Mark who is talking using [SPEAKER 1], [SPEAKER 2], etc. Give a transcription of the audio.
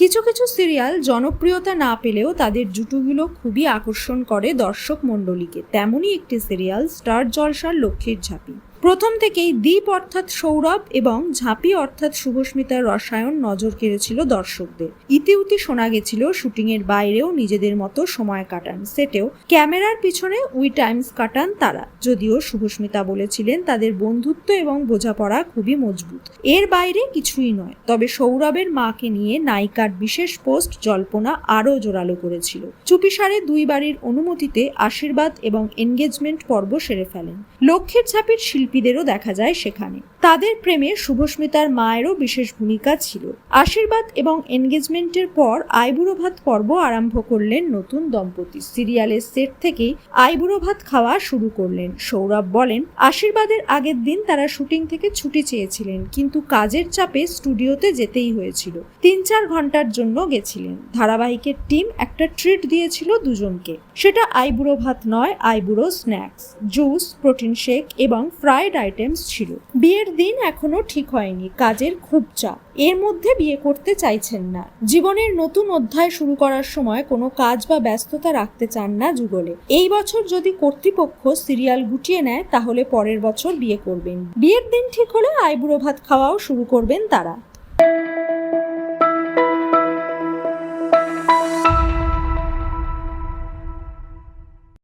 [SPEAKER 1] কিছু কিছু সিরিয়াল জনপ্রিয়তা না পেলেও তাদের জুটিগুলো খুবই আকর্ষণ করে দর্শক মণ্ডলীকে। তেমনই একটি সিরিয়াল স্টার জলসার লক্ষ্মীর ঝাঁপি। প্রথম থেকেই দীপ অর্থাৎ সৌরভ এবং ঝাঁপি অর্থাৎ শুভস্মিতার রসায়ন নজর কেড়েছিল দর্শকদের। ইতিউতি শোনা গেছিল শুটিংয়ের বাইরেও নিজেদের মতো সময় কাটান, সেটেও ক্যামেরার পিছনে টাইমস কাটান তারা। যদিও শুভস্মিতা বলেছিলেন তাদের বন্ধুত্ব এবং বোঝাপড়া খুবই মজবুত, এর বাইরে কিছুই নয়। তবে সৌরভের মাকে নিয়ে নায়িকার বিশেষ পোস্ট জল্পনা আরও জোরালো করেছিল। চুপিসারে দুই বাড়ির অনুমতিতে আশীর্বাদ এবং এনগেজমেন্ট পর্ব সেরে ফেলেন। লক্ষ্মীর ঝাঁপির শিল্পীদেরও দেখা যায় সেখানে। তাদের প্রেমে শুভস্মিতার মায়েরও বিশেষ ভূমিকা ছিল। আশীর্বাদ এবং এনগেজমেন্টের পর আইবুড়ো ভাত পর্ব আরম্ভ করলেন নতুন দম্পতি। সিরিয়ালের সেট থেকেই আইবুড়ো ভাত খাওয়া শুরু করলেন। সৌরভ বলেন, আশীর্বাদের আগের দিন তারা শুটিং থেকে ছুটি চেয়েছিলেন, কিন্তু কাজের চাপে স্টুডিওতে যেতেই হয়েছিল। 3-4 ঘন্টার জন্য গেছিলেন। ধারাবাহিকের টিম একটা ট্রিট দিয়েছিল দুজনকে। সেটা আইবুড়ো ভাত নয়, আইবুড়ো স্ন্যাক্স, জুস, প্রোটিন শেক এবং ফ্রাইড আইটেমস ছিল। বিয়ের দিন এখনো ঠিক হয়নি, কাজের খুব চাপ, এর মধ্যে বিয়ে করতে চাইছেন না। জীবনের নতুন অধ্যায় শুরু করার সময় কোনো কাজ বা ব্যস্ততা রাখতে চান না যুগলে। এই বছর যদি কর্তৃপক্ষ সিরিয়াল গুটিয়ে নেয় তাহলে পরের বছর বিয়ে করবেন। বিয়ের দিন ঠিক হলে আইবুড়ো ভাত খাওয়াও শুরু করবেন তারা।